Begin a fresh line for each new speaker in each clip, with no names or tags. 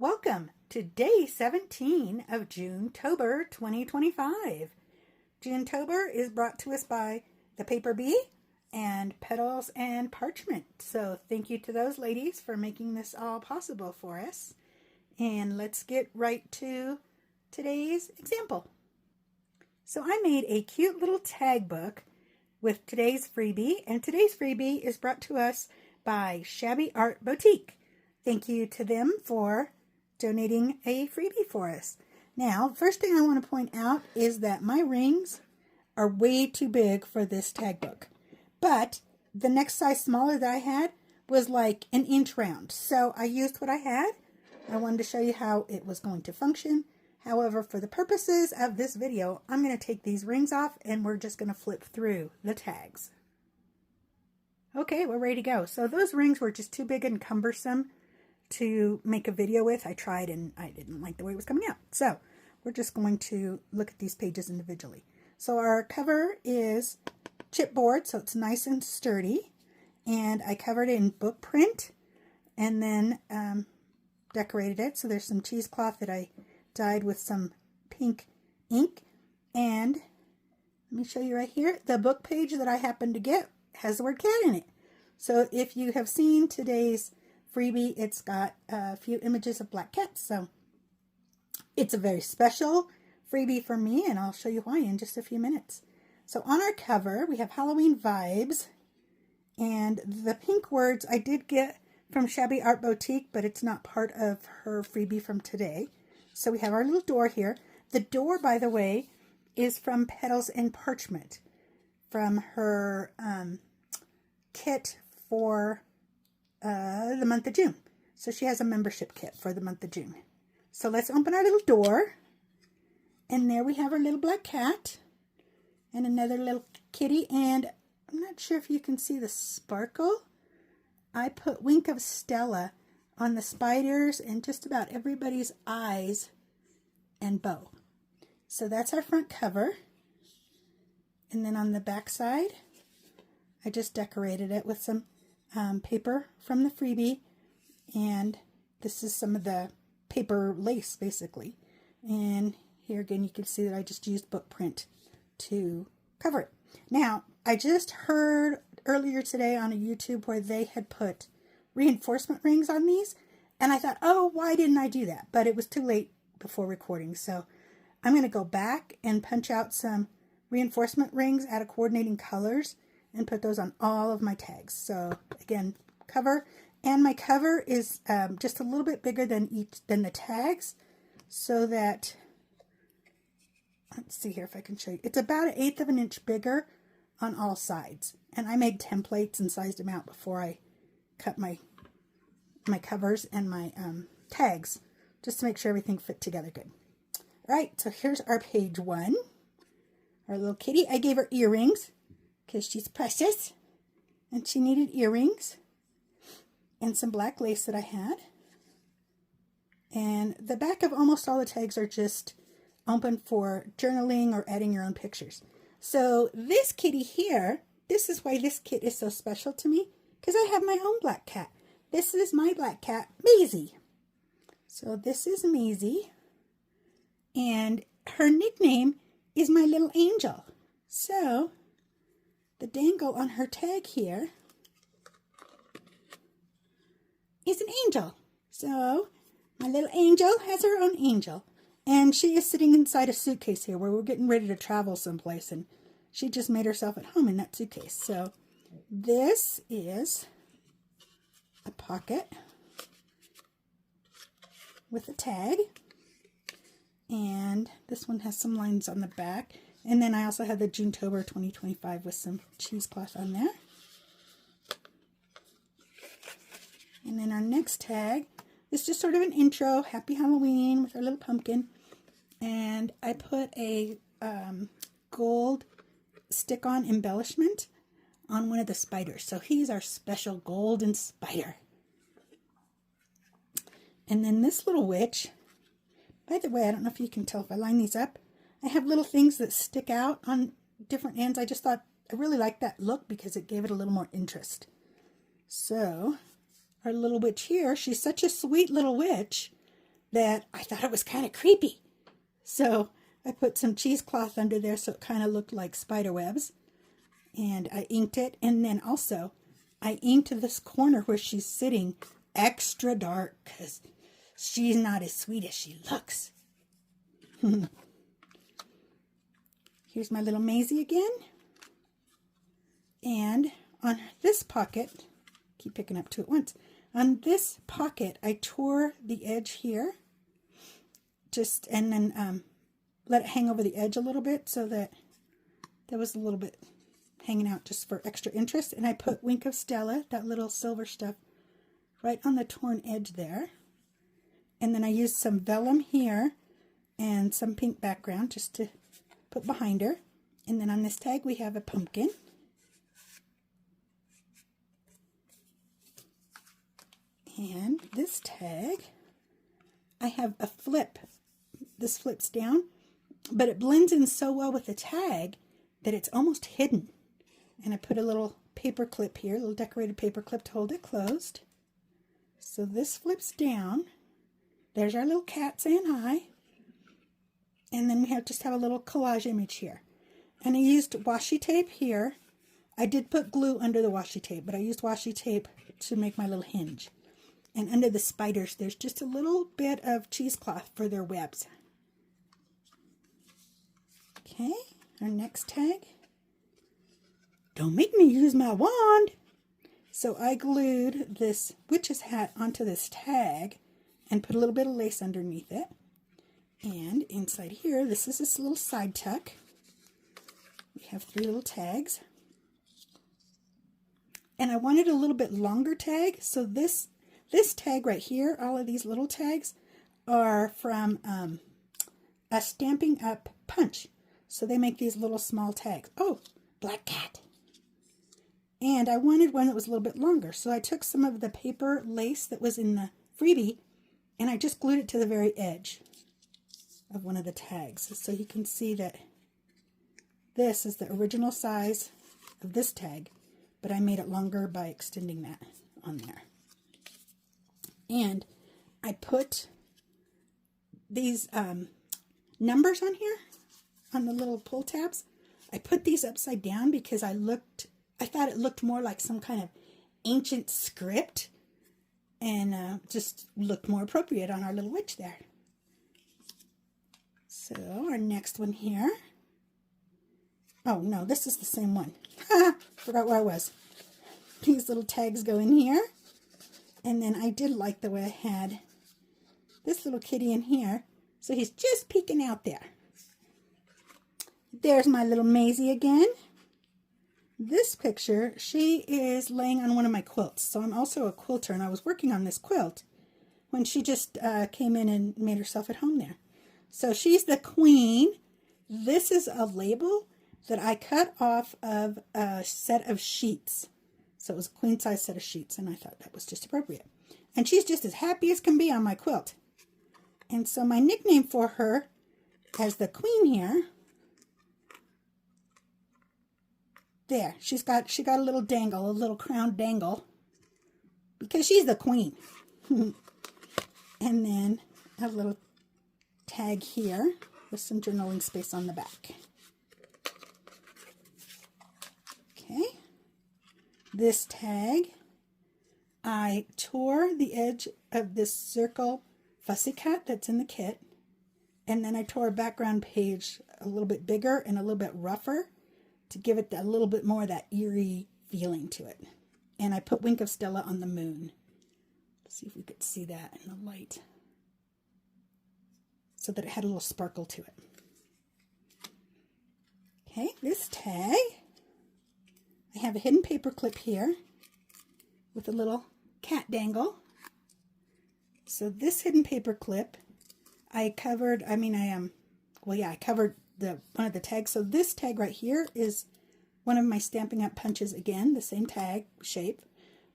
Welcome to day 17 of Junetober 2025. Junetober is brought to us by the Paper Bee and Petals and Parchment. So thank you to those ladies for making this all possible for us. And let's get right to today's example. So I made a cute little tag book with today's freebie, and today's freebie is brought to us by Shabby Art Boutique. Thank you to them for donating a freebie for us. Now, first thing I want to point out is that my rings are way too big for this tag book, but the next size smaller that I had was like an inch round, so I used what I had. I wanted to show you how it was going to function. However, for the purposes of this video, I'm going to take these rings off and we're just going to flip through the tags. Okay, we're ready to go. So those rings were just too big and cumbersome to make a video with. I tried and I didn't like the way it was coming out. So we're just going to look at these pages individually. So our cover is chipboard, so it's nice and sturdy. And I covered it in book print and then decorated it. So there's some cheesecloth that I dyed with some pink ink. And let me show you right here. The book page that I happened to get has the word cat in it. So if you have seen today's freebie, it's got a few images of black cats. So it's a very special freebie for me, and I'll show you why in just a few minutes. So on our cover, we have Halloween vibes, and the pink words I did get from Shabby Art Boutique, but it's not part of her freebie from today. So we have our little door here. The door, by the way, is from Petals and Parchment, from her kit for the month of June. So she has a membership kit for the month of June. So let's open our little door. And there we have our little black cat and another little kitty. And I'm not sure if you can see the sparkle. I put Wink of Stella on the spiders and just about everybody's eyes and bow. So that's our front cover. And then on the back side, I just decorated it with some paper from the freebie, and this is some of the paper lace basically. And here again you can see that I just used book print to cover it. Now I just heard earlier today on a YouTube where they had put reinforcement rings on these, and I thought, oh, why didn't I do that? But it was too late before recording, so I'm going to go back and punch out some reinforcement rings out of coordinating colors and put those on all of my tags. So again, cover, and my cover is just a little bit bigger than the tags, so that, let's see here if I can show you. It's about 1/8 of an inch bigger on all sides, and I made templates and sized them out before I cut my covers and my tags, just to make sure everything fit together good. All right, so here's our page 1. Our little kitty. I gave her earrings because she's precious and she needed earrings, and some black lace that I had. And the back of almost all the tags are just open for journaling or adding your own pictures. So this kitty here, this is why this kit is so special to me, because I have my own black cat. This is my black cat, Maisie. So this is Maisie, and her nickname is my little angel. So the dangle on her tag here is an angel. So my little angel has her own angel, and she is sitting inside a suitcase here where we're getting ready to travel someplace, and she just made herself at home in that suitcase. So this is a pocket with a tag, and this one has some lines on the back, and then I also have the Junetober 2025 with some cheesecloth on there. And then our next tag is just sort of an intro, Happy Halloween, with our little pumpkin, and I put a gold stick-on embellishment on one of the spiders. So he's our special golden spider. And then this little witch, by the way, I don't know if you can tell if I line these up, I have little things that stick out on different ends. I just thought I really liked that look because it gave it a little more interest. So our little witch here, she's such a sweet little witch that I thought it was kind of creepy. So I put some cheesecloth under there so it kind of looked like spider webs. And I inked it. And then also I inked this corner where she's sitting extra dark because she's not as sweet as she looks. Here's my little Maisie again. And on this pocket, keep picking up two at once. On this pocket, I tore the edge here, and then let it hang over the edge a little bit so that there was a little bit hanging out just for extra interest. And I put Wink of Stella, that little silver stuff, right on the torn edge there. And then I used some vellum here and some pink background just to put behind her. And then on this tag we have a pumpkin. And this tag, I have a flip. This flips down, but it blends in so well with the tag that it's almost hidden. And I put a little paper clip here, a little decorated paper clip to hold it closed. So this flips down. There's our little cat saying hi. And then we just have a little collage image here. And I used washi tape here. I did put glue under the washi tape, but I used washi tape to make my little hinge. And under the spiders, there's just a little bit of cheesecloth for their webs. Okay, our next tag. Don't make me use my wand. So I glued this witch's hat onto this tag and put a little bit of lace underneath it. And inside here, this is this little side tuck. We have 3 little tags. And I wanted a little bit longer tag, so this tag right here, all of these little tags, are from a Stampin' Up! Punch. So they make these little small tags. Oh, black cat. And I wanted one that was a little bit longer, so I took some of the paper lace that was in the freebie, and I just glued it to the very edge of one of the tags. So you can see that this is the original size of this tag, but I made it longer by extending that on there. And I put these numbers on here, on the little pull tabs. I put these upside down because I thought it looked more like some kind of ancient script and just looked more appropriate on our little witch there. So our next one here. Oh no, this is the same one. Forgot where I was. These little tags go in here. And then I did like the way I had this little kitty in here. So he's just peeking out there. There's my little Maisie again. This picture, she is laying on one of my quilts. So I'm also a quilter, and I was working on this quilt when she just came in and made herself at home there. So she's the queen. This is a label that I cut off of a set of sheets. So it was a queen size set of sheets, and I thought that was just appropriate. And she's just as happy as can be on my quilt. And so my nickname for her as the queen here, there, she got a little dangle, a little crown dangle, because she's the queen. And then a little tag here with some journaling space on the back. Okay. This tag, I tore the edge of this circle fussy cut that's in the kit, and then I tore a background page a little bit bigger and a little bit rougher to give it a little bit more of that eerie feeling to it. And I put Wink of Stella on the moon. Let's see if we could see that in the light, so that it had a little sparkle to it. Okay, this tag, I have a hidden paper clip here with a little cat dangle. So this hidden paper clip, I covered one of the tags. So this tag right here is one of my Stampin' Up! Punches again, the same tag shape.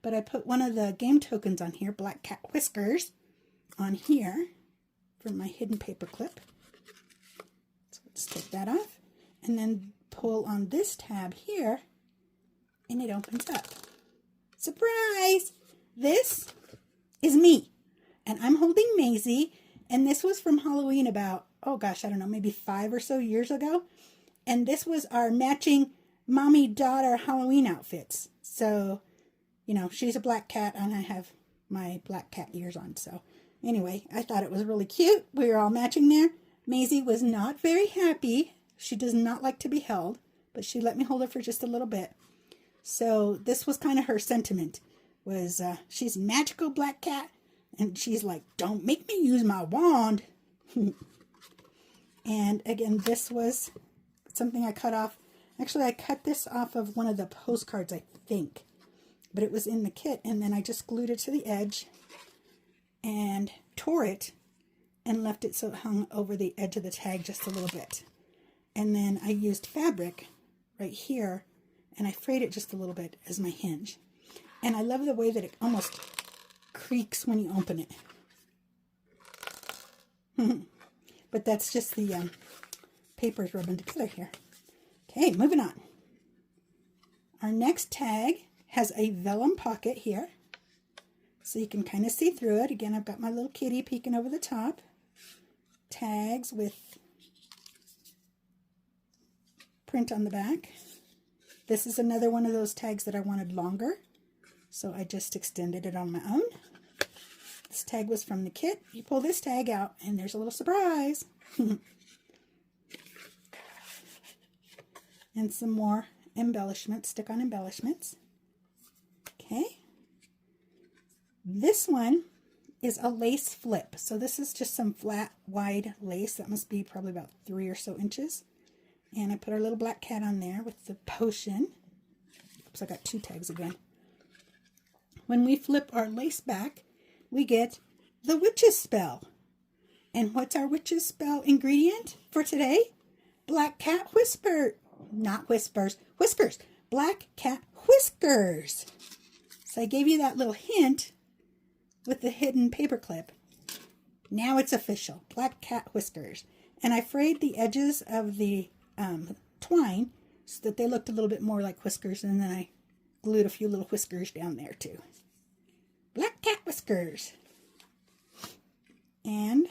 But I put one of the game tokens on here, Black Cat Whiskers, on here for my hidden paper clip. So let's take that off. And then pull on this tab here, and it opens up. Surprise! This is me. And I'm holding Maisie, And this was from Halloween about, oh gosh, I don't know, maybe 5 or so years ago. And this was our matching mommy-daughter Halloween outfits. So, you know, she's a black cat and I have my black cat ears on. So anyway, I thought it was really cute. We were all matching there. Maisie was not very happy. She does not like to be held, but she let me hold her for just a little bit. So this was kind of her sentiment, was she's a magical black cat, and she's like, don't make me use my wand. And again, this was something I cut off. Actually, I cut this off of one of the postcards, I think. But it was in the kit, and then I just glued it to the edge and tore it and left it so it hung over the edge of the tag just a little bit. And then I used fabric right here, and I frayed it just a little bit as my hinge. And I love the way that it almost creaks when you open it. But that's just the papers rubbing together here. Okay, moving on. Our next tag has a vellum pocket here, so you can kind of see through it. Again, I've got my little kitty peeking over the top. Tags with print on the back. This is another one of those tags that I wanted longer, so I just extended it on my own. This tag was from the kit. You pull this tag out and there's a little surprise. And some more embellishments, stick-on embellishments. Okay. This one is a lace flip. So this is just some flat, wide lace. That must be probably about 3 or so inches. And I put our little black cat on there with the potion. Oops, I got 2 tags again. When we flip our lace back, we get the witch's spell. And what's our witch's spell ingredient for today? Black cat whisper. Not whispers, whiskers. Black cat whiskers. So I gave you that little hint with the hidden paper clip. Now it's official. Black cat whiskers. And I frayed the edges of the twine so that they looked a little bit more like whiskers, and then I glued a few little whiskers down there too. Black cat whiskers. And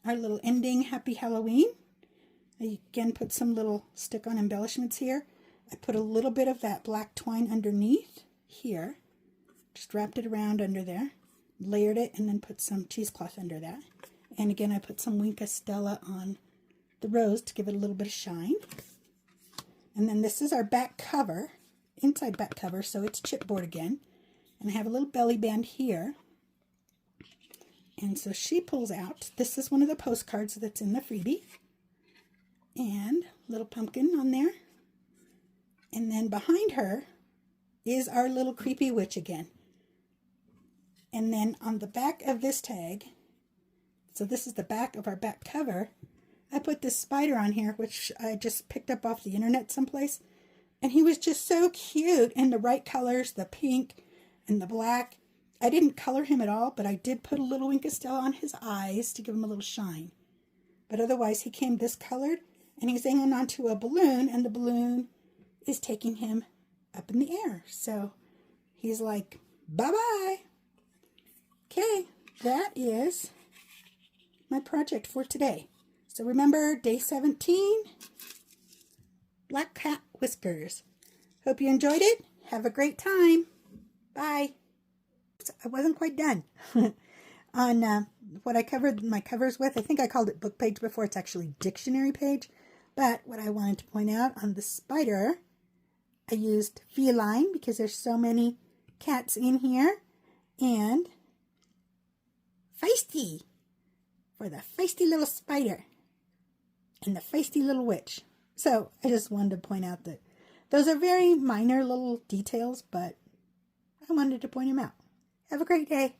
our little ending Happy Halloween. I again put some little stick-on embellishments here. I put a little bit of that black twine underneath here. Just wrapped it around under there. Layered it and then put some cheesecloth under that. And again, I put some Wink Stella on the rose to give it a little bit of shine. And then this is our back cover, inside back cover, so it's chipboard again. And I have a little belly band here. And so she pulls out. This is one of the postcards that's in the freebie. And little pumpkin on there. And then behind her is our little creepy witch again. And then on the back of this tag, so this is the back of our back cover, I put this spider on here, which I just picked up off the internet someplace. And he was just so cute in the right colors, the pink and the black. I didn't color him at all, but I did put a little Wink Stella on his eyes to give him a little shine. But otherwise, he came this colored, and he's hanging onto a balloon, and the balloon is taking him up in the air. So he's like, bye-bye. Okay, that is my project for today. So remember, day 17, Black Cat Whiskers. Hope you enjoyed it. Have a great time. Bye. I wasn't quite done on what I covered my covers with. I think I called it book page before. It's actually dictionary page. But what I wanted to point out on the spider, I used feline because there's so many cats in here, and feisty for the feisty little spider and the feisty little witch. So I just wanted to point out that those are very minor little details, but I wanted to point them out. Have a great day.